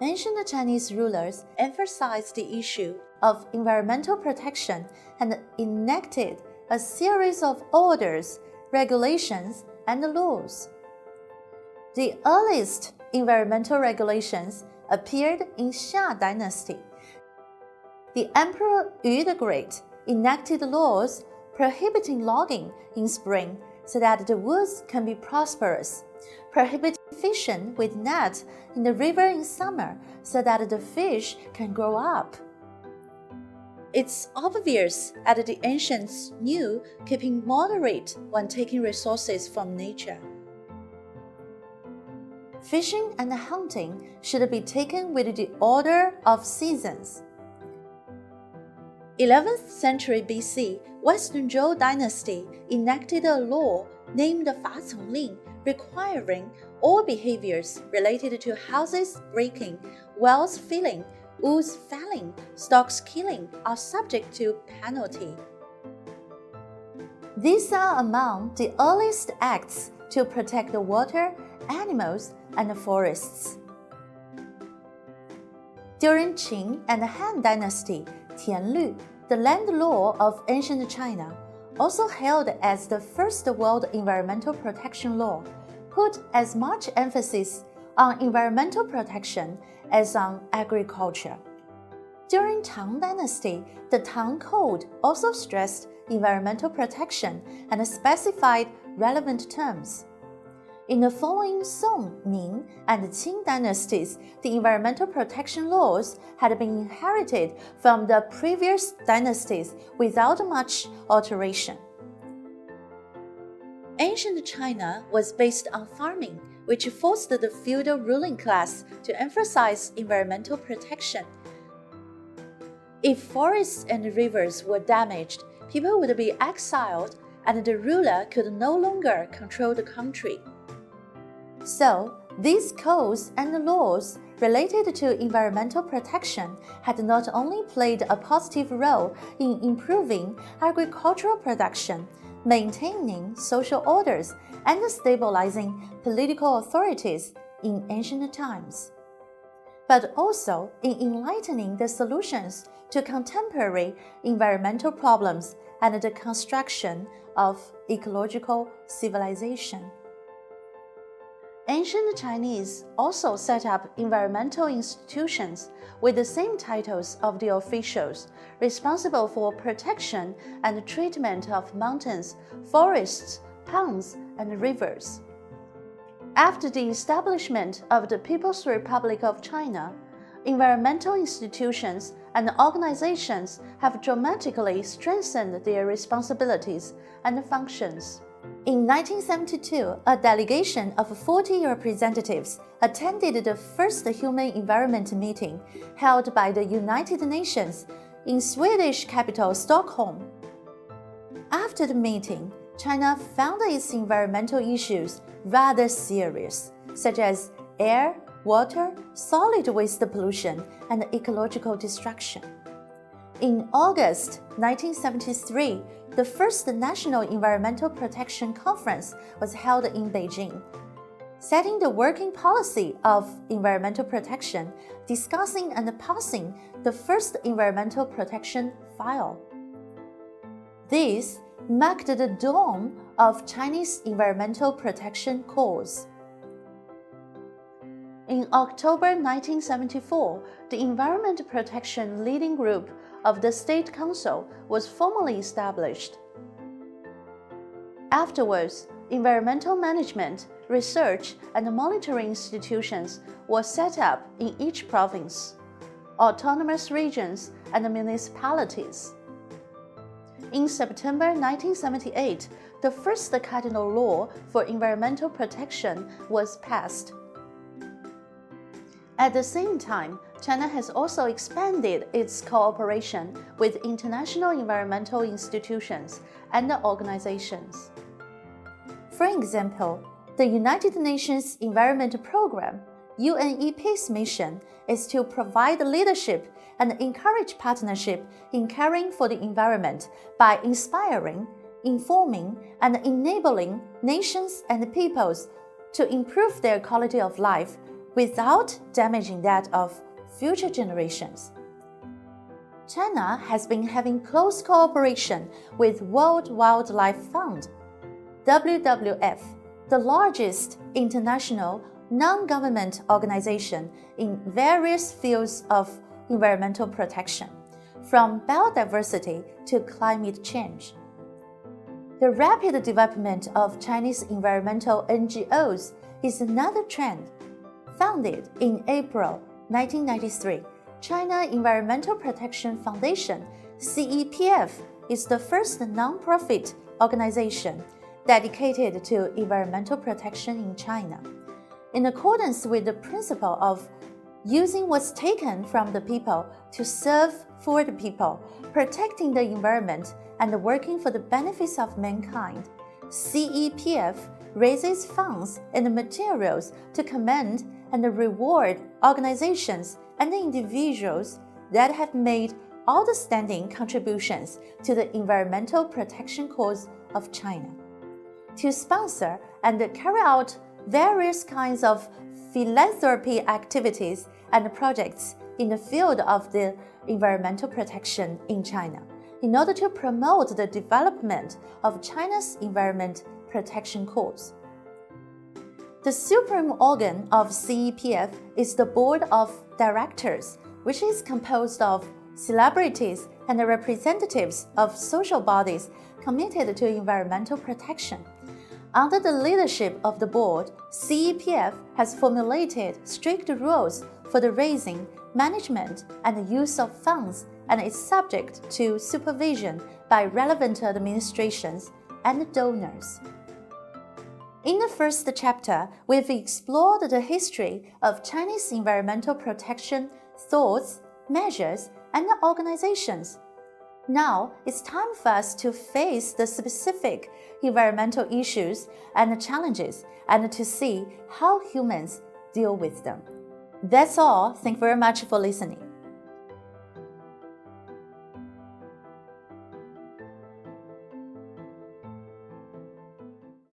Ancient Chinese rulers emphasized the issue of environmental protection and enacted a series of orders, regulations, and laws. The earliest environmental regulations appeared in Xia Dynasty. The Emperor Yu the Great enacted laws prohibiting logging in spring so that the woods can be prosperous, prohibiting fishing with nets in the river in summer so that the fish can grow up. It's obvious that the ancients knew keeping moderate when taking resources from nature. Fishing and hunting should be taken with the order of seasons. 11th century BC, Western Zhou dynasty enacted a law named Fa Cong Ling, requiring all behaviors related to houses breaking, wells filling, woods felling, stocks killing are subject to penalty. These are among the earliest acts to protect the water, animals, and the forests. During Qing and Han Dynasty, Tianlu, the land law of ancient China, also hailed as the first world environmental protection law, put as much emphasis on environmental protection as on agriculture. During Tang Dynasty, the Tang Code also stressed environmental protection and specified relevant terms. In the following Song, Ming, and Qing dynasties, the environmental protection laws had been inherited from the previous dynasties without much alteration. Ancient China was based on farming, which forced the feudal ruling class to emphasize environmental protection. If forests and rivers were damaged, people would be exiled, and the ruler could no longer control the country. So, these codes and laws related to environmental protection had not only played a positive role in improving agricultural production, maintaining social orders, and stabilizing political authorities in ancient times, but also in enlightening the solutions to contemporary environmental problems and the construction of ecological civilization. Ancient Chinese also set up environmental institutions with the same titles of the officials responsible for protection and treatment of mountains, forests, ponds, and rivers. After the establishment of the People's Republic of China, environmental institutions and organizations have dramatically strengthened their responsibilities and functions. In 1972, a delegation of 40 representatives attended the first Human Environment meeting held by the United Nations in Swedish capital Stockholm. After the meeting, China found its environmental issues rather serious, such as air, water, solid waste pollution, and ecological destruction. In August 1973, the first National Environmental Protection Conference was held in Beijing, setting the working policy of environmental protection, discussing and passing the first environmental protection file. This marked the dawn of Chinese environmental protection cause. In October 1974, the Environment Protection Leading Group of the State Council was formally established. Afterwards, environmental management, research, and monitoring institutions were set up in each province, autonomous regions, and municipalities. In September 1978, the first cardinal law for environmental protection was passed. At the same time, China has also expanded its cooperation with international environmental institutions and organizations. For example, the United Nations Environment Programme, UNEP's mission is to provide leadership and encourage partnership in caring for the environment by inspiring, informing, and enabling nations and peoples to improve their quality of life, without damaging that of future generations. China has been having close cooperation with World Wildlife Fund, WWF, the largest international non-government organization in various fields of environmental protection, from biodiversity to climate change. The rapid development of Chinese environmental NGOs is another trend. Founded in April 1993, China Environmental Protection Foundation, CEPF, is the first non-profit organization dedicated to environmental protection in China. In accordance with the principle of using what's taken from the people to serve for the people, protecting the environment, and working for the benefits of mankind, CEPF raises funds and materials to commend and reward organizations and individuals that have made outstanding contributions to the environmental protection cause of China. To sponsor and carry out various kinds of philanthropy activities and projects in the field of the environmental protection in China, in order to promote the development of China's environment protection cause. The supreme organ of CEPF is the Board of Directors, which is composed of celebrities and representatives of social bodies committed to environmental protection. Under the leadership of the board, CEPF has formulated strict rules for the raising, management, and use of funds, and is subject to supervision by relevant administrations and donors. In the first chapter, we've explored the history of Chinese environmental protection thoughts, measures, and organizations. Now, it's time for us to face the specific environmental issues and challenges and to see how humans deal with them. That's all. Thank you very much for listening.